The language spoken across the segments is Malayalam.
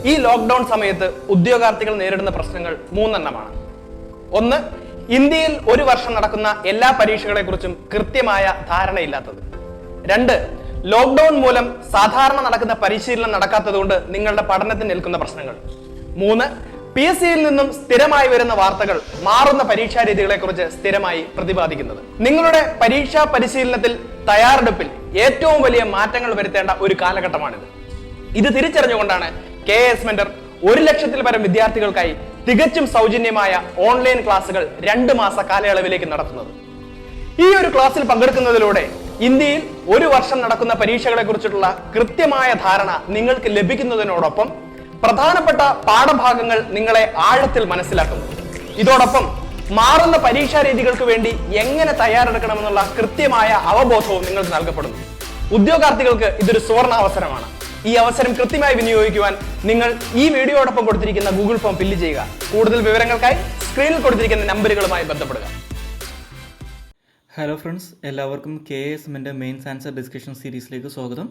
ഈ ലോക്ക്ഡൌൺ സമയത്ത് ഉദ്യോഗാർത്ഥികൾ നേരിടുന്ന പ്രശ്നങ്ങൾ മൂന്നെണ്ണമാണ്. ഒന്ന്, ഇന്ത്യയിൽ ഒരു വർഷം നടക്കുന്ന എല്ലാ പരീക്ഷകളെ കുറിച്ചും കൃത്യമായ ധാരണയില്ലാത്തത്. രണ്ട്, ലോക്ക്ഡൌൺ മൂലം സാധാരണ നടക്കുന്ന പരിശീലനം നടക്കാത്തതുകൊണ്ട് നിങ്ങളുടെ പഠനത്തിന് നിൽക്കുന്ന പ്രശ്നങ്ങൾ. മൂന്ന്, PSCയിൽ നിന്നും സ്ഥിരമായി വരുന്ന വാർത്തകൾ മാറുന്ന പരീക്ഷാ രീതികളെ കുറിച്ച് സ്ഥിരമായി പ്രതിപാദിക്കുന്നത്. നിങ്ങളുടെ പരീക്ഷാ പരിശീലനത്തിൽ തയ്യാറെടുപ്പിൽ ഏറ്റവും വലിയ മാറ്റങ്ങൾ വരുത്തേണ്ട ഒരു കാലഘട്ടമാണിത്. ഇത് തിരിച്ചറിഞ്ഞുകൊണ്ടാണ് KS മെന്റർ 1 ലക്ഷത്തിൽ പരം വിദ്യാർത്ഥികൾക്കായി തികച്ചും സൗജന്യമായ ഓൺലൈൻ ക്ലാസുകൾ 2 മാസ കാലയളവിലേക്ക് നടത്തുന്നത്. ഈ ഒരു ക്ലാസ്സിൽ പങ്കെടുക്കുന്നതിലൂടെ ഇന്ത്യയിൽ ഒരു വർഷം നടക്കുന്ന പരീക്ഷകളെ കുറിച്ചിട്ടുള്ള കൃത്യമായ ധാരണ നിങ്ങൾക്ക് ലഭിക്കുന്നതിനോടൊപ്പം പ്രധാനപ്പെട്ട പാഠഭാഗങ്ങൾ നിങ്ങളെ ആഴത്തിൽ മനസ്സിലാക്കുന്നു. ഇതോടൊപ്പം മാറുന്ന പരീക്ഷാ രീതികൾക്ക് വേണ്ടി എങ്ങനെ തയ്യാറെടുക്കണമെന്നുള്ള കൃത്യമായ അവബോധവും നിങ്ങൾക്ക് നൽകപ്പെടുന്നു. ഉദ്യോഗാർത്ഥികൾക്ക് ഇതൊരു സുവർണാവസരമാണ്. ഈ അവസരം കൃത്യമായി വിനിയോഗിക്കുവാൻ നിങ്ങൾ ഈ വീഡിയോടൊപ്പം കൊടുത്തിരിക്കുന്ന ഗൂഗിൾ ഫോം ഫില്ല് ചെയ്യുക. കൂടുതൽ വിവരങ്ങൾക്കായി സ്ക്രീനിൽ കൊടുത്തിരിക്കുന്ന നമ്പറുകളുമായി ബന്ധപ്പെടുക. ഹലോ ഫ്രണ്ട്സ്, എല്ലാവർക്കും KS മെൻ്റെ മെയിൻസ് ആൻസർ ഡിസ്കഷൻ സീരീസിലേക്ക് സ്വാഗതം.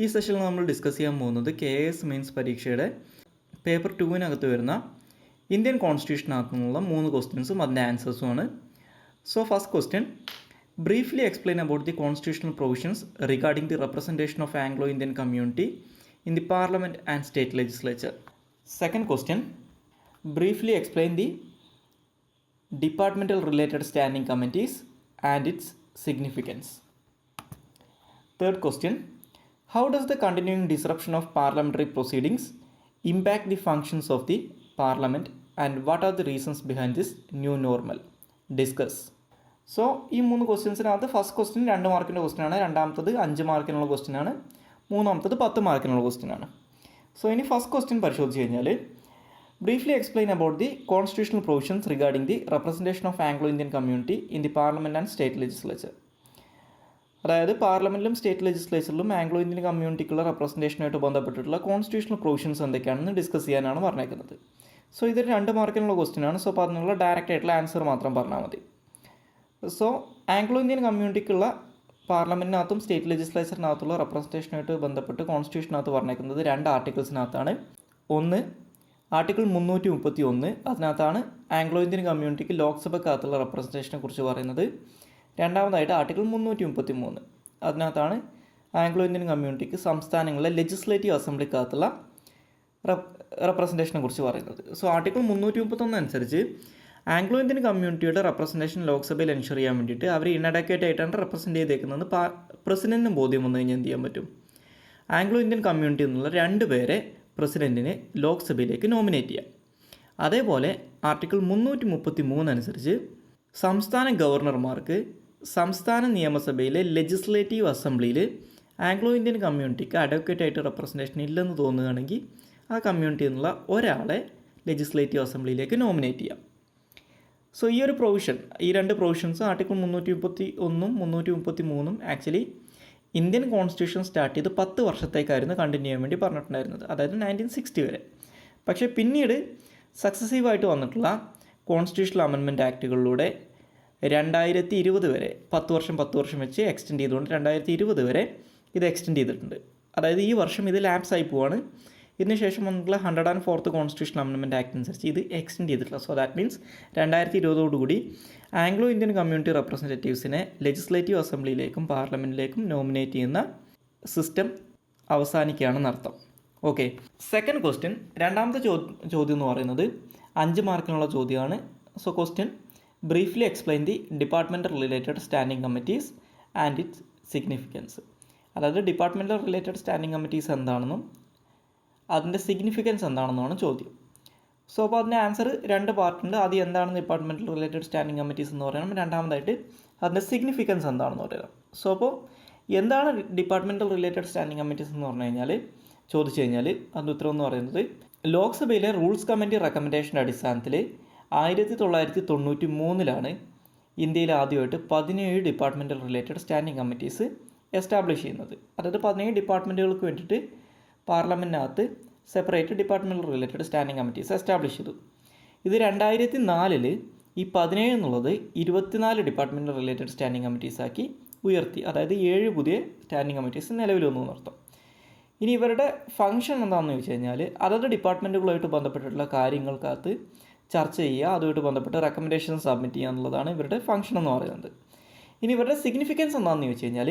ഈ സെഷനിൽ നമ്മൾ ഡിസ്കസ് ചെയ്യാൻ പോകുന്നത് KS മെയിൻസ് പരീക്ഷയുടെ പേപ്പർ 2-നകത്ത് വരുന്ന ഇന്ത്യൻ കോൺസ്റ്റിറ്റ്യൂഷനകത്തു നിന്നുള്ള 3 ക്വസ്റ്റ്യൻസും അതിൻ്റെ ആൻസേഴ്സുമാണ്. So first question, briefly explain about the constitutional provisions regarding the representation of Anglo Indian community in the parliament and state legislature. Second question, briefly explain the departmental related standing committees and its significance. Third question, how does the continuing disruption of parliamentary proceedings impact the functions of the parliament and what are the reasons behind this new normal? Discuss. So ഈ 3 ക്വസ്റ്റ്യൻസിനകത്ത് ഫസ്റ്റ് ക്വസ്റ്റ്യൻ 2 മാർക്കിൻ്റെ ക്വസ്റ്റ്യനാണ്, രണ്ടാമത്തത് 5 മാർക്കിനുള്ള ക്വസ്റ്റ്യനാണ്, മൂന്നാമത്തത് 10 മാർക്കിനുള്ള ക്വസ്റ്റ്യനാണ്. സോ ഇനി ഫസ്റ്റ് ക്വസ്റ്റ്യൻ പരിശോധിച്ച് കഴിഞ്ഞാൽ, briefly explain about the constitutional provisions regarding the representation of Anglo Indian community in the parliament and state legislature. അതായത് പാർലമെൻറ്റിലും സ്റ്റേറ്റ് ലെജിസ്ലേച്ചറിലും ആംഗ്ലോ ഇന്ത്യൻ കമ്മ്യൂണിറ്റിക്കുള്ള റെപ്രസെൻറ്റേഷനുമായിട്ട് ബന്ധപ്പെട്ടിട്ടുള്ള കോൺസ്റ്റിറ്റ്യൂഷണൽ പ്രൊവിഷൻസ് എന്തൊക്കെയാണെന്ന് ഡിസ്കസ് ചെയ്യാനാണ് പറഞ്ഞേക്കുന്നത്. സോ ഇതൊരു 2 മാർക്കിനുള്ള ക്വസ്റ്റ്യനാണ്. സോ അപ്പോൾ അതിനുള്ള ഡയറക്റ്റ് ആയിട്ടുള്ള ആൻസർ മാത്രം പറഞ്ഞാൽ മതി. സോ ആംഗ്ലോ ഇന്ത്യൻ കമ്മ്യൂണിറ്റിക്കുള്ള പാർലമെൻറ്റിനകത്തും സ്റ്റേറ്റ് ലെജിസ്ലേച്ചറിനകത്തുള്ള റെപ്രസെൻറ്റേഷനുമായിട്ട് ബന്ധപ്പെട്ട് കോൺസ്റ്റിറ്റ്യൂഷനകത്ത് പറഞ്ഞേക്കുന്നത് 2 ആർട്ടിക്കിൾസിനകത്താണ്. ഒന്ന്, ആർട്ടിക്കിൾ 331, അതിനകത്താണ് ആംഗ്ലോ ഇന്ത്യൻ കമ്മ്യൂണിറ്റിക്ക് ലോക്സഭക്കകത്തുള്ള റെപ്രസെൻറ്റേഷനെ കുറിച്ച് പറയുന്നത്. രണ്ടാമതായിട്ട് ആർട്ടിക്കിൾ 333, അതിനകത്താണ് ആംഗ്ലോ ഇന്ത്യൻ കമ്മ്യൂണിറ്റിക്ക് സംസ്ഥാനങ്ങളിലെ ലെജിസ്ലേറ്റീവ് അസംബ്ലിക്കകത്തുള്ള റെപ്രസെൻറ്റേഷനെ കുറിച്ച് പറയുന്നത്. സോ ആർട്ടിക്കിൾ 331 അനുസരിച്ച് ആംഗ്ലോ ഇന്ത്യൻ കമ്മ്യൂണിറ്റിയുടെ റെപ്രസെൻറ്റേഷൻ ലോക്സഭയിൽ എൻഷുർ ചെയ്യാൻ വേണ്ടിയിട്ട് അവർ ഇൻഅഡക്വേറ്റ് ആയിട്ടാണ് റെപ്രസെൻറ്റ് ചെയ്തേക്കുന്നത്. പ്രസിഡൻറ്റിന് ബോധ്യം വന്നു കഴിഞ്ഞാൽ എന്ത് ചെയ്യാൻ പറ്റും? ആംഗ്ലോ ഇന്ത്യൻ കമ്മ്യൂണിറ്റി എന്നുള്ള 2 പേരെ പ്രസിഡൻറ്റിനെ ലോക്സഭയിലേക്ക് നോമിനേറ്റ് ചെയ്യാം. അതേപോലെ ആർട്ടിക്കിൾ 333 അനുസരിച്ച് സംസ്ഥാന ഗവർണർമാർക്ക് സംസ്ഥാന നിയമസഭയിലെ ലെജിസ്ലേറ്റീവ് അസംബ്ലിയിൽ ആംഗ്ലോ ഇന്ത്യൻ കമ്മ്യൂണിറ്റിക്ക് അഡ്വക്കേറ്റ് ആയിട്ട് റെപ്രസെൻറ്റേഷൻ ഇല്ലെന്ന് തോന്നുകയാണെങ്കിൽ ആ കമ്മ്യൂണിറ്റി എന്നുള്ള ഒരാളെ ലെജിസ്ലേറ്റീവ് അസംബ്ലിയിലേക്ക് നോമിനേറ്റ് ചെയ്യാം. സോ ഈ ഒരു പ്രൊവിഷൻ, ഈ 2 provisions article 331 333 actually Indian constitution start ചെയ്ത് 10 വർഷത്തേക്കായിരുന്നു കണ്ടിന്യൂ ചെയ്യാൻ വേണ്ടി പറഞ്ഞിട്ടുണ്ടായിരുന്നത്, അതായത് 1960 വരെ. പക്ഷേ പിന്നീട് സക്സസീവായിട്ട് വന്നിട്ടുള്ള കോൺസ്റ്റിറ്റ്യൂഷണൽ അമെൻമെൻറ്റ് ആക്റ്റുകളിലൂടെ 2020 വരെ 10 വർഷം വെച്ച് എക്സ്റ്റെൻഡ് ചെയ്തുകൊണ്ട് 2020 വരെ ഇത് എക്സ്റ്റെൻഡ് ചെയ്തിട്ടുണ്ട്. അതായത് ഈ വർഷം ഇത് ലാപ്സ് ആയി പോവാണ്. ഇതിന് ശേഷം വന്നിട്ടുള്ള 104th കോൺസ്റ്റിറ്റ്യൂഷണൽ അമെൻമെൻറ്റ് ആക്ട് അനുസരിച്ച് ഇത് എക്സ്റ്റെൻഡ് ചെയ്തിട്ടില്ല. So that means 2020 Anglo Indian community റെപ്രസെൻറ്റേറ്റീവ്സിനെ ലെജിസ്ലേറ്റീവ് അസംബ്ലിയിലേക്കും പാർലമെൻറ്റിലേക്കും നോമിനേറ്റ് ചെയ്യുന്ന സിസ്റ്റം അവസാനിക്കുകയാണെന്ന് അർത്ഥം. ഓക്കെ, സെക്കൻഡ് ക്വസ്റ്റ്യൻ, രണ്ടാമത്തെ ചോദ്യം എന്ന് പറയുന്നത് 5 മാർക്കിനുള്ള ചോദ്യമാണ്. So question, briefly explain the departmental related standing committees and its significance. അതായത് ഡിപ്പാർട്ട്മെൻറ്റൽ റിലേറ്റഡ് സ്റ്റാൻഡിംഗ് കമ്മിറ്റീസ് എന്താണെന്നും അതിൻ്റെ സിഗ്നിഫിക്കൻസ് എന്താണെന്നുമാണ് ചോദ്യം. സോ അപ്പോൾ അതിൻ്റെ ആൻസർ 2 പാർട്ടുണ്ട്. ആദ്യം എന്താണ് ഡിപ്പാർട്ട്മെൻറ്റൽ റിലേറ്റഡ് സ്റ്റാൻഡിംഗ് കമ്മിറ്റീസ് എന്ന് പറയണം, രണ്ടാമതായിട്ട് അതിൻ്റെ സിഗ്നിഫിക്കൻസ് എന്താണെന്ന് പറയണം. സോ അപ്പോൾ എന്താണ് ഡിപ്പാർട്ട്മെൻറ്റൽ റിലേറ്റഡ് സ്റ്റാൻഡിംഗ് കമ്മിറ്റീസ് എന്ന് പറഞ്ഞു കഴിഞ്ഞാൽ, ചോദിച്ചു കഴിഞ്ഞാൽ അതിൻ്റെ ഉത്തരം എന്ന് പറയുന്നത്, ലോക്സഭയിലെ റൂൾസ് കമ്മിറ്റി റെക്കമെൻഡേഷൻ്റെ അടിസ്ഥാനത്തിൽ 1993 ഇന്ത്യയിൽ ആദ്യമായിട്ട് 17 departmental related standing committees establish ചെയ്യുന്നത്. അതായത് 17 ഡിപ്പാർട്ട്മെൻറ്റുകൾക്ക് വേണ്ടിയിട്ട് പാർലമെൻറ്റിനകത്ത് separate departmental related standing committees establish ചെയ്തു. ഇത് 2004 ഈ 17 എന്നുള്ളത് 24 ഡിപ്പാർട്ട്മെൻറ്റൽ റിലേറ്റഡ് സ്റ്റാൻഡിംഗ് കമ്മിറ്റീസാക്കി ഉയർത്തി. അതായത് 7 പുതിയ സ്റ്റാൻഡിംഗ് കമ്മിറ്റീസ് നിലവിൽ വന്നു എന്നർത്ഥം. ഇനി ഇവരുടെ ഫംഗ്ഷൻ എന്താണെന്ന് ചോദിച്ചു കഴിഞ്ഞാൽ അതത് ഡിപ്പാർട്ട്മെൻറ്റുകളുമായിട്ട് ബന്ധപ്പെട്ടിട്ടുള്ള കാര്യങ്ങൾക്കകത്ത് ചർച്ച ചെയ്യുക, അതുമായിട്ട് ബന്ധപ്പെട്ട് റെക്കമെൻഡേഷൻ സബ്മിറ്റ് ചെയ്യുക എന്നുള്ളതാണ് ഇവരുടെ ഫംഗ്ഷൻ എന്ന് പറയുന്നത്. ഇനി ഇവരുടെ സിഗ്നിഫിക്കൻസ് എന്താണെന്ന് ചോദിച്ചു കഴിഞ്ഞാൽ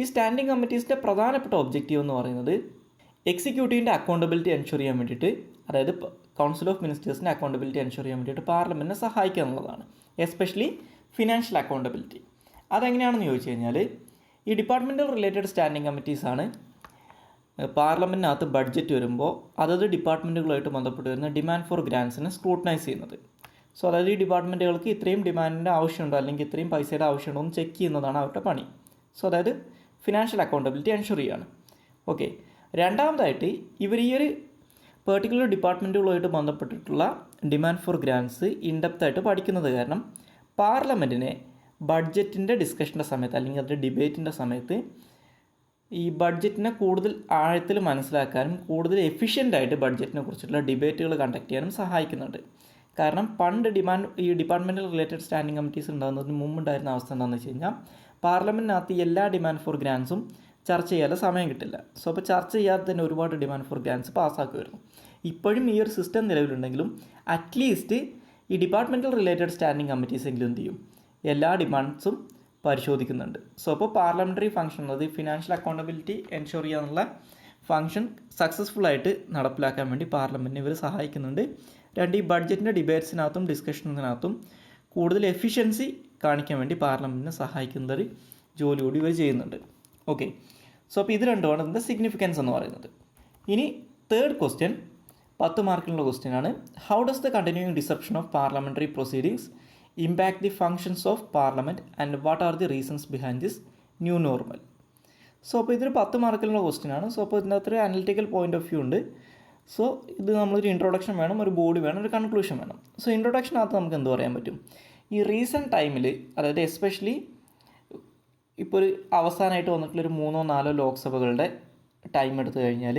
ഈ സ്റ്റാൻഡിംഗ് കമ്മിറ്റീസിൻ്റെ പ്രധാനപ്പെട്ട ഒബ്ജക്റ്റീവ് എന്ന് പറയുന്നത് എക്സിക്യൂട്ടീവിൻ്റെ അക്കൗണ്ടബിലിറ്റി എൻഷുർ ചെയ്യാൻ വേണ്ടിയിട്ട്, അതായത് കൗൺസിൽ ഓഫ് മിനിസ്റ്റേഴ്സിൻ്റെ അക്കൗണ്ടബിലിറ്റി എൻഷുർ ചെയ്യാൻ വേണ്ടിയിട്ട് പാർലമെൻറ്റിനെ സഹായിക്കുക എന്നുള്ളതാണ്. Especially financial accountability. അതെങ്ങനെയാണെന്ന് ചോദിച്ചു കഴിഞ്ഞാൽ ഈ ഡിപ്പാർട്ട്മെൻറ്റൽ റിലേറ്റഡ് സ്റ്റാൻഡിംഗ് കമ്മിറ്റീസാണ് പാർലമെൻറ്റിനകത്ത് ബഡ്ജറ്റ് വരുമ്പോൾ അതത് ഡിപ്പാർട്ട്മെൻറ്റുകളായിട്ട് ബന്ധപ്പെട്ട് വരുന്ന ഡിമാൻഡ് ഫോർ ഗ്രാൻസിനെ സ്ക്രൂട്ടനൈസ് ചെയ്യുന്നത്. സോ അതായത് ഈ ഡിപ്പാർട്ട്മെൻറ്റുകൾക്ക് ഇത്രയും ഡിമാൻഡിൻ്റെ ആവശ്യമുണ്ടോ അല്ലെങ്കിൽ ഇത്രയും പൈസയുടെ ആവശ്യമുണ്ടോ എന്ന് ചെക്ക് ചെയ്യുന്നതാണ് അവരുടെ പണി. സോ അതായത് ഫിനാൻഷ്യൽ അക്കൗണ്ടബിലിറ്റി എൻഷുർ ചെയ്യുകയാണ്. ഓക്കെ. രണ്ടാമതായിട്ട് ഇവർ ഈ ഒരു പെർട്ടിക്കുലർ ഡിപ്പാർട്ട്മെൻറ്റുകളുമായിട്ട് ബന്ധപ്പെട്ടിട്ടുള്ള ഡിമാൻഡ് ഫോർ ഗ്രാൻസ് ഇൻഡെപ്തായിട്ട് പഠിക്കുന്നത് കാരണം പാർലമെൻറ്റിനെ ബഡ്ജറ്റിൻ്റെ ഡിസ്കഷൻ്റെ സമയത്ത് അല്ലെങ്കിൽ അതിൻ്റെ ഡിബേറ്റിൻ്റെ സമയത്ത് ഈ ബഡ്ജറ്റിനെ കൂടുതൽ ആഴത്തിൽ മനസ്സിലാക്കാനും കൂടുതൽ എഫിഷ്യൻ്റായിട്ട് ബഡ്ജറ്റിനെ കുറിച്ചുള്ള ഡിബേറ്റുകൾ കണ്ടക്ട് ചെയ്യാനും സഹായിക്കുന്നുണ്ട്. കാരണം പണ്ട് ഈ ഡിപ്പാർട്ട്മെൻറ്റൽ റിലേറ്റഡ് സ്റ്റാൻഡിംഗ് കമ്മിറ്റീസ് ഉണ്ടാകുന്നതിന് മുമ്പുണ്ടായിരുന്ന അവസ്ഥ എന്താണെന്ന് വെച്ച് കഴിഞ്ഞാൽ പാർലമെൻറ്റിനകത്ത് എല്ലാ ഡിമാൻഡ് ഫോർ ഗ്രാൻസും ചർച്ച ചെയ്യാതെ സമയം കിട്ടില്ല. സോ അപ്പോൾ ചർച്ച ചെയ്യാതെ തന്നെ ഒരുപാട് ഡിമാൻഡ് ഫോർ ഗ്രാൻസ് പാസ്സാക്കുമായിരുന്നു. ഇപ്പോഴും ഈ ഒരു സിസ്റ്റം നിലവിലുണ്ടെങ്കിലും അറ്റ്ലീസ്റ്റ് ഈ ഡിപ്പാർട്ട്മെൻറ്റൽ റിലേറ്റഡ് സ്റ്റാൻഡിംഗ് കമ്മിറ്റീസ് എങ്കിലും എന്ത് ചെയ്യും, എല്ലാ ഡിമാൻഡ്സും പരിശോധിക്കുന്നുണ്ട്. സോ അപ്പോൾ പാർലമെൻ്ററി ഫംഗ്ഷൻ ഉള്ളത് ഫിനാൻഷ്യൽ അക്കൗണ്ടബിലിറ്റി എൻഷുർ ചെയ്യാനുള്ള ഫംഗ്ഷൻ സക്സസ്ഫുള്ളായിട്ട് നടപ്പിലാക്കാൻ വേണ്ടി പാർലമെൻറ്റിനെ ഇവർ സഹായിക്കുന്നുണ്ട്. ഈ ബഡ്ജറ്റിൻ്റെ ഡിബേറ്റ്സിനകത്തും ഡിസ്കഷൻസിനകത്തും കൂടുതൽ എഫിഷ്യൻസി കാണിക്കാൻ വേണ്ടി പാർലമെൻറ്റിനെ സഹായിക്കുന്ന ഒരു ജോലി കൂടി ഇവർ ചെയ്യുന്നുണ്ട്. ഓക്കെ. സോ അപ്പോൾ ഇത് രണ്ടുമാണ് ഇതിൻ്റെ സിഗ്നിഫിക്കൻസ് എന്ന് പറയുന്നത്. ഇനി തേർഡ് ക്വസ്റ്റ്യൻ 10 മാർക്കിനുള്ള ക്വസ്റ്റ്യനാണ്. How does the continuing deception of parliamentary proceedings impact the functions of parliament and what are the reasons behind this new normal? So അപ്പോൾ ഇതൊരു 10 മാർക്കിലുള്ള ക്വസ്റ്റ്യനാണ്. സോ അപ്പോൾ ഇതിനകത്ത് ഒരു അനലിറ്റിക്കൽ പോയിൻ്റ് ഓഫ് വ്യൂ ഉണ്ട്. സോ ഇത് നമ്മളൊരു ഇൻട്രൊഡക്ഷൻ വേണം, ഒരു ബോഡി വേണം, ഒരു കൺക്ലൂഷൻ വേണം. സോ ഇൻട്രൊഡക്ഷനകത്ത് നമുക്ക് എന്ത് പറയാൻ പറ്റും, ഈ റീസെൻറ്റ് ടൈമിൽ അതായത് എസ്പെഷ്യലി ഇപ്പോൾ ഒരു അവസാനമായിട്ട് വന്നിട്ടുള്ളൊരു 3-4 ലോക്സഭകളുടെ ടൈം എടുത്തു കഴിഞ്ഞാൽ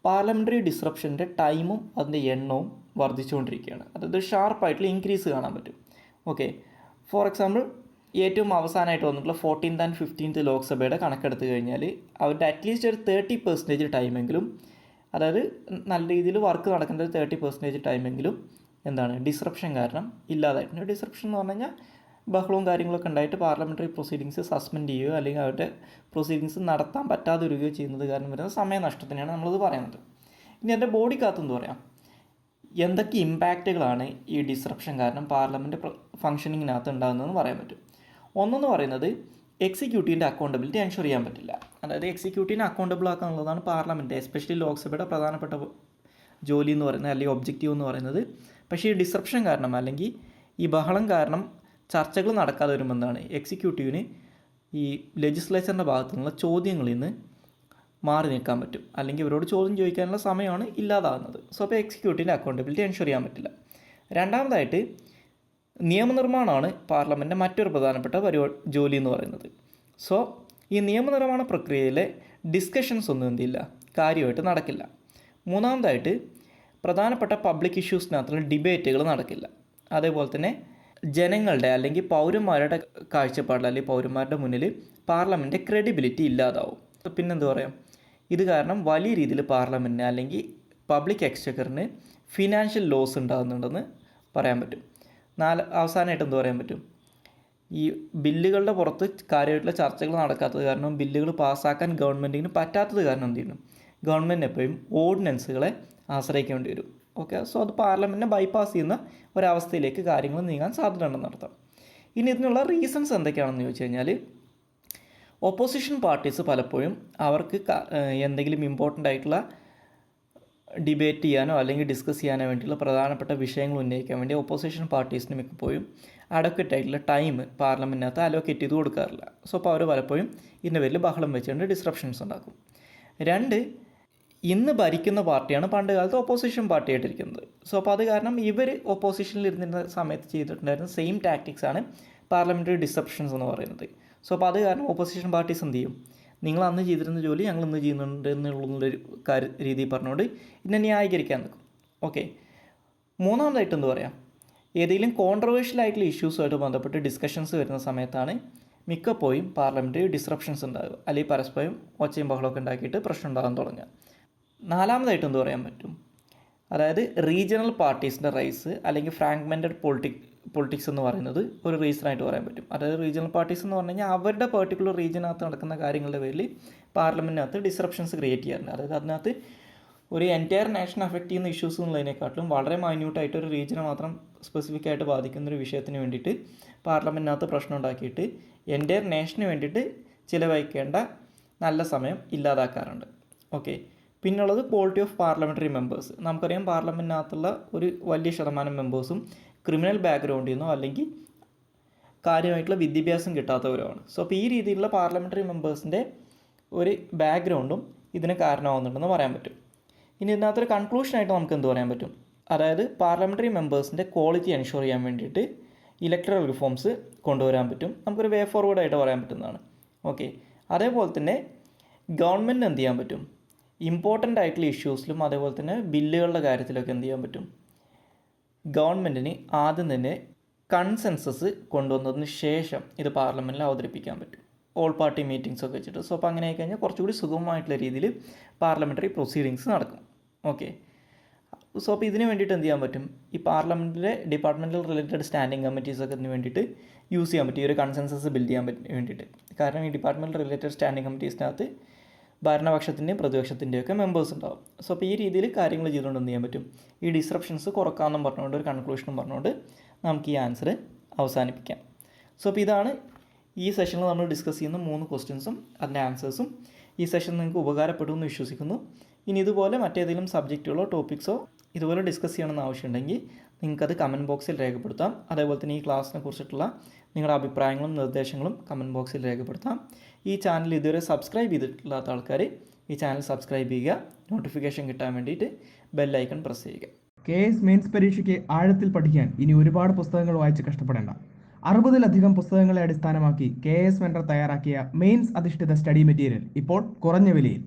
പാർലമെൻ്ററി ഡിസ്റപ്ഷൻ്റെ ടൈമും അതിൻ്റെ എണ്ണവും വർദ്ധിച്ചുകൊണ്ടിരിക്കുകയാണ്. അതായത് ഷാർപ്പായിട്ടുള്ള ഇൻക്രീസ് കാണാൻ പറ്റും. ഓക്കെ. ഫോർ എക്സാമ്പിൾ ഏറ്റവും അവസാനമായിട്ട് വന്നിട്ടുള്ള 14th and 15th ലോക്സഭയുടെ കണക്കെടുത്ത് കഴിഞ്ഞാൽ അവരുടെ അറ്റ്ലീസ്റ്റ് ഒരു 30% ടൈമെങ്കിലും, അതായത് നല്ല രീതിയിൽ വർക്ക് നടക്കേണ്ട ഒരു 30% ടൈമെങ്കിലും എന്താണ് ഡിസ്റപ്ഷൻ കാരണം ഇല്ലാതായിട്ടുണ്ട്. ഡിസ്റപ്ഷൻ എന്ന് പറഞ്ഞു കഴിഞ്ഞാൽ ബഹളവും കാര്യങ്ങളൊക്കെ ഉണ്ടായിട്ട് പാർലമെൻ്ററി പ്രൊസീഡിങ്സ് സസ്പെൻഡ് ചെയ്യുകയോ അല്ലെങ്കിൽ അവരുടെ പ്രൊസീഡിങ്സ് നടത്താൻ പറ്റാതെ വരികയോ ചെയ്യുന്നത് കാരണം വരുന്ന സമയനഷ്ടത്തിനാണ് നമ്മളിത് പറയുന്നത്. ഇനി എൻ്റെ ബോഡിക്കകത്ത് എന്ത് പറയാം, എന്തൊക്കെ ഇമ്പാക്റ്റുകളാണ് ഈ ഡിസ്റപ്ഷൻ കാരണം പാർലമെൻറ്റ് ഫംഗ്ഷനിങ്ങിനകത്ത് ഉണ്ടാകുന്നതെന്ന് പറയാൻ പറ്റും. ഒന്നെന്ന് പറയുന്നത് എക്സിക്യൂട്ടീവിൻ്റെ അക്കൗണ്ടബിലിറ്റി എൻഷുർ ചെയ്യാൻ പറ്റില്ല. അതായത് എക്സിക്യൂട്ടീവിനെ അക്കൗണ്ടബിൾ ആക്കുക എന്നുള്ളതാണ് പാർലമെൻറ്റ് എസ്പെഷ്യലി ലോക്സഭയുടെ പ്രധാനപ്പെട്ട ജോലി എന്ന് പറയുന്നത് അല്ലെങ്കിൽ ഒബ്ജക്റ്റീവ് എന്ന് പറയുന്നത്. പക്ഷേ ഈ ഡിസ്റപ്ഷൻ കാരണം അല്ലെങ്കിൽ ഈ ബഹളം കാരണം ചർച്ചകൾ നടക്കാതെ വരുമ്പോൾ എന്താണ് എക്സിക്യൂട്ടീവിന് ഈ ലെജിസ്ലേച്ചറിൻ്റെ ഭാഗത്തു നിന്നുള്ള ചോദ്യങ്ങളിൽ നിന്ന് മാറി നിൽക്കാൻ പറ്റും, അല്ലെങ്കിൽ ഇവരോട് ചോദ്യം ചോദിക്കാനുള്ള സമയമാണ് ഇല്ലാതാകുന്നത്. സോ അപ്പോൾ എക്സിക്യൂട്ടീവിൻ്റെ അക്കൗണ്ടബിലിറ്റി എൻഷുർ ചെയ്യാൻ പറ്റില്ല. രണ്ടാമതായിട്ട് നിയമനിർമ്മാണമാണ് പാർലമെൻറ്റിൻ്റെ മറ്റൊരു പ്രധാനപ്പെട്ട ജോലി എന്ന് പറയുന്നത്. സോ ഈ നിയമനിർമ്മാണ പ്രക്രിയയിലെ ഡിസ്കഷൻസ് ഒന്നും എന്തില്ല കാര്യമായിട്ട് നടക്കില്ല. മൂന്നാമതായിട്ട് പ്രധാനപ്പെട്ട പബ്ലിക് ഇഷ്യൂസിനകത്തുള്ള ഡിബേറ്റുകൾ നടക്കില്ല. അതേപോലെ തന്നെ ജനങ്ങളുടെ അല്ലെങ്കിൽ പൗരന്മാരുടെ കാഴ്ചപ്പാടിൽ അല്ലെങ്കിൽ പൗരന്മാരുടെ മുന്നിൽ പാർലമെൻറ്റ് ക്രെഡിബിലിറ്റി ഇല്ലാതാവും. പിന്നെന്താ പറയാം, ഇത് കാരണം വലിയ രീതിയിൽ പാർലമെൻറ്റിന് അല്ലെങ്കിൽ പബ്ലിക് എക്സ്ചക്കറിന് ഫിനാൻഷ്യൽ ലോസ് ഉണ്ടാകുന്നുണ്ടെന്ന് പറയാൻ പറ്റും. അവസാനമായിട്ട് എന്ത് പറയാൻ പറ്റും, ഈ ബില്ലുകളുടെ പുറത്ത് കാര്യമായിട്ടുള്ള ചർച്ചകൾ നടക്കാത്തത് കാരണം ബില്ലുകൾ പാസ്സാക്കാൻ ഗവൺമെൻറ്റിന് പറ്റാത്തത് കാരണം എന്ത് ചെയ്യണം, ഗവൺമെൻറ് എപ്പോഴും ഓർഡിനൻസുകളെ ആശ്രയിക്കേണ്ടി വരും. ഓക്കെ. സോ അത് പാർലമെൻറ്റിനെ ബൈപ്പാസ് ചെയ്യുന്ന ഒരവസ്ഥയിലേക്ക് കാര്യങ്ങൾ നീങ്ങാൻ സാധ്യതയുണ്ടെന്ന് അർത്ഥം. ഇനി ഇതിനുള്ള റീസൺസ് എന്തൊക്കെയാണെന്ന് ചോദിച്ചു കഴിഞ്ഞാൽ ഓപ്പോസിഷൻ പാർട്ടീസ് പലപ്പോഴും അവർക്ക് എന്തെങ്കിലും ഇമ്പോർട്ടൻ്റ് ആയിട്ടുള്ള ഡിബേറ്റ് ചെയ്യാനോ അല്ലെങ്കിൽ ഡിസ്കസ് ചെയ്യാനോ വേണ്ടിയുള്ള പ്രധാനപ്പെട്ട വിഷയങ്ങൾ ഉന്നയിക്കാൻ വേണ്ടി ഓപ്പോസിഷൻ പാർട്ടീസിന് മിക്കപ്പോഴും അഡ്വക്കേറ്റ് ആയിട്ടുള്ള ടൈം പാർലമെൻറ്റിനകത്ത് അലോക്കേറ്റ് ചെയ്ത് കൊടുക്കാറില്ല. സോ അപ്പോൾ അവർ പലപ്പോഴും ഇതിൻ്റെ പേരിൽ ബഹളം വെച്ചുകൊണ്ട് ഡിസ്റപ്ഷൻസ് ഉണ്ടാക്കും. രണ്ട്, ഇന്ന് ഭരിക്കുന്ന പാർട്ടിയാണ് പണ്ട് കാലത്ത് ഓപ്പോസിഷൻ പാർട്ടിയായിട്ടിരിക്കുന്നത്. സോ അപ്പോൾ അത് കാരണം ഇവർ ഓപ്പോസിഷനിൽ ഇരുന്നിരുന്ന സമയത്ത് ചെയ്തിട്ടുണ്ടായിരുന്ന സെയിം ടാക്ടിക്സാണ് പാർലമെൻ്ററി ഡിസ്റപ്ഷൻസ് എന്ന് പറയുന്നത്. സോ അപ്പോൾ അത് കാരണം ഓപ്പോസിഷൻ പാർട്ടീസ് എന്ത് ചെയ്യും, നിങ്ങൾ അന്ന് ചെയ്തിരുന്ന ജോലി ഞങ്ങൾ ഇന്ന് ചെയ്യുന്നുണ്ട് എന്നുള്ളൊരു രീതിയിൽ പറഞ്ഞുകൊണ്ട് ഇതിനെ ന്യായീകരിക്കാൻ നിൽക്കും. ഓക്കെ. മൂന്നാമതായിട്ട് എന്ത് പറയാം, ഏതെങ്കിലും കോൺട്രവേഴ്ഷ്യൽ ആയിട്ടുള്ള ഇഷ്യൂസുമായിട്ട് ബന്ധപ്പെട്ട് ഡിസ്കഷൻസ് വരുന്ന സമയത്താണ് മിക്കപ്പോഴും പാർലമെൻറ്ററി ഡിസ്റപ്ഷൻസ് ഉണ്ടാകുക, അല്ലെങ്കിൽ പരസ്പരം ഒച്ചയും ബഹളമൊക്കെ ഉണ്ടാക്കിയിട്ട് പ്രശ്നം ഉണ്ടാകാൻ തുടങ്ങുക. നാലാമതായിട്ട് എന്ത് പറയാൻ പറ്റും, അതായത് റീജിയണൽ പാർട്ടീസിൻ്റെ റൈസ് അല്ലെങ്കിൽ ഫ്രാഗ്മെൻറ്റഡ് പൊളിറ്റിക്സ് എന്ന് പറയുന്നത് ഒരു റീസണായിട്ട് പറയാൻ പറ്റും. അതായത് റീജിയണൽ പാർട്ടീസ് എന്ന് പറഞ്ഞു കഴിഞ്ഞാൽ അവരുടെ പെർട്ടിക്കുലർ റീജിയനകത്ത് നടക്കുന്ന കാര്യങ്ങളുടെ പേരിൽ പാർലമെൻറ്റിനകത്ത് ഡിസ്റപ്ഷൻസ് ക്രിയേറ്റ് ചെയ്യാറുണ്ട്. അതായത് അതിനകത്ത് ഒരു എൻറ്റയർ നാഷൻ അഫക്റ്റ് ചെയ്യുന്ന ഇഷ്യൂസ് എന്നുള്ളതിനെക്കാട്ടിലും വളരെ മൈന്യൂട്ടായിട്ട് ഒരു റീജിയനെ മാത്രം സ്പെസിഫിക് ആയിട്ട് ബാധിക്കുന്ന ഒരു വിഷയത്തിന് വേണ്ടിയിട്ട് പാർലമെൻറ്റിനകത്ത് പ്രശ്നം ഉണ്ടാക്കിയിട്ട് എൻറ്റയർ നേഷന് വേണ്ടിയിട്ട് ചിലവഴിക്കേണ്ട നല്ല സമയം ഇല്ലാതാക്കാറുണ്ട്. ഓക്കെ, പിന്നുള്ളത് ക്വാളിറ്റി ഓഫ് പാർലമെൻ്ററി മെമ്പേഴ്സ്. നമുക്കറിയാം പാർലമെൻറ്റിനകത്തുള്ള ഒരു വലിയ ശതമാനം മെമ്പേഴ്സും ക്രിമിനൽ ബാക്ക്ഗ്രൗണ്ടിൽ നിന്നോ അല്ലെങ്കിൽ കാര്യമായിട്ടുള്ള വിദ്യാഭ്യാസം കിട്ടാത്തവരുമാണ്. സോ അപ്പോൾ ഈ രീതിയിലുള്ള പാർലമെൻ്ററി മെമ്പേഴ്സിൻ്റെ ഒരു ബാക്ക്ഗ്രൗണ്ടും ഇതിന് കാരണമാകുന്നുണ്ടെന്ന് പറയാൻ പറ്റും. ഇനി ഇതിനകത്തൊരു കൺക്ലൂഷനായിട്ട് നമുക്ക് എന്ത് പറയാൻ പറ്റും, അതായത് പാർലമെൻ്ററി മെമ്പേഴ്സിൻ്റെ ക്വാളിറ്റി എൻഷുർ ചെയ്യാൻ വേണ്ടിയിട്ട് ഇലക്ടറൽ റിഫോംസ് കൊണ്ടുവരാൻ പറ്റും. നമുക്കൊരു വേ ഫോർവേഡായിട്ട് പറയാൻ പറ്റുന്നതാണ്. ഓക്കെ, അതേപോലെ തന്നെ ഗവൺമെൻറ് എന്ത് ചെയ്യാൻ പറ്റും, ഇമ്പോർട്ടൻ്റ് ആയിട്ടുള്ള ഇഷ്യൂസിലും അതേപോലെ തന്നെ ബില്ലുകളുടെ കാര്യത്തിലൊക്കെ എന്ത് ചെയ്യാൻ പറ്റും, ഗവൺമെൻറ്റിന് ആദ്യം തന്നെ കൺസെൻസസ് കൊണ്ടുവന്നതിന് ശേഷം ഇത് പാർലമെൻറ്റിൽ അവതരിപ്പിക്കാൻ പറ്റും, ഓൾ പാർട്ടി മീറ്റിംഗ്സ് ഒക്കെ വെച്ചിട്ട്. സോ അപ്പോൾ അങ്ങനെ ആയിക്കഴിഞ്ഞാൽ കുറച്ചുകൂടി സുഗമമായിട്ടുള്ള രീതിയിൽ പാർലമെൻ്ററി പ്രൊസീഡിങ്സ് നടക്കും. ഓക്കെ, സോ അപ്പോൾ ഇതിന് വേണ്ടിയിട്ട് എന്ത് ചെയ്യാൻ പറ്റും, ഈ പാർലമെൻറ്റിലെ ഡിപ്പാർട്ട്മെൻറ്റൽ റിലേറ്റഡ് സ്റ്റാൻഡിങ് കമ്മിറ്റീസ് ഒക്കെ ഇതിന് വേണ്ടിയിട്ട് യൂസ് ചെയ്യാൻ പറ്റും, ഈ ഒരു കൺസെൻസസ് ബിൽഡ് ചെയ്യാൻ വേണ്ടിയിട്ട്. കാരണം ഈ ഡിപ്പാർട്ട്മെൻറ്റൽ റിലേറ്റഡ് സ്റ്റാൻഡിങ് കമ്മിറ്റീസിനകത്ത് ഭരണപക്ഷത്തിൻ്റെയും പ്രതിപക്ഷത്തിൻ്റെയൊക്കെ മെമ്പേഴ്സ് ഉണ്ടാവും. സോ അപ്പോൾ ഈ രീതിയിൽ കാര്യങ്ങൾ ചെയ്തുകൊണ്ട് എന്ത് ചെയ്യാൻ പറ്റും, ഈ ഡിസ്റപ്ഷൻസ് കുറക്കാമെന്നും പറഞ്ഞുകൊണ്ട് ഒരു കൺക്ലൂഷനും പറഞ്ഞുകൊണ്ട് നമുക്ക് ഈ ആൻസർ അവസാനിപ്പിക്കാം. സോ അപ്പോൾ ഇതാണ് ഈ സെഷനിൽ നമ്മൾ ഡിസ്കസ് ചെയ്യുന്ന 3 ക്വസ്റ്റ്യൻസും അതിൻ്റെ ആൻസേഴ്സും. ഈ സെഷൻ നിങ്ങൾക്ക് ഉപകാരപ്പെടുമെന്ന് വിശ്വസിക്കുന്നു. ഇനി ഇതുപോലെ മറ്റേതെങ്കിലും സബ്ജക്റ്റുകളോ ടോപ്പിക്സോ ഇതുപോലെ ഡിസ്കസ് ചെയ്യണമെന്ന് ആവശ്യമുണ്ടെങ്കിൽ നിങ്ങൾക്കത് കമൻറ്റ് ബോക്സിൽ രേഖപ്പെടുത്താം. അതേപോലെ തന്നെ ഈ ക്ലാസ്സിനെ കുറിച്ചിട്ടുള്ള നിങ്ങളുടെ അഭിപ്രായങ്ങളും നിർദ്ദേശങ്ങളും കമൻറ്റ് ബോക്സിൽ രേഖപ്പെടുത്താം. ഈ ചാനൽ ഇതുവരെ സബ്സ്ക്രൈബ് ചെയ്തിട്ടില്ലാത്ത ആൾക്കാർ ഈ ചാനൽ സബ്സ്ക്രൈബ് ചെയ്യുക, നോട്ടിഫിക്കേഷൻ കിട്ടാൻ വേണ്ടിയിട്ട് ബെല്ലൈക്കൺ പ്രസ് ചെയ്യുക. KS മെയിൻസ് പരീക്ഷയ്ക്ക് ആഴത്തിൽ പഠിക്കാൻ ഇനി ഒരുപാട് പുസ്തകങ്ങൾ വായിച്ച് കഷ്ടപ്പെടേണ്ട. 60-ലധികം പുസ്തകങ്ങളെ അടിസ്ഥാനമാക്കി KS മെൻറ്റർ തയ്യാറാക്കിയ മെയിൻസ് അധിഷ്ഠിത സ്റ്റഡി മെറ്റീരിയൽ ഇപ്പോൾ കുറഞ്ഞ വിലയിൽ.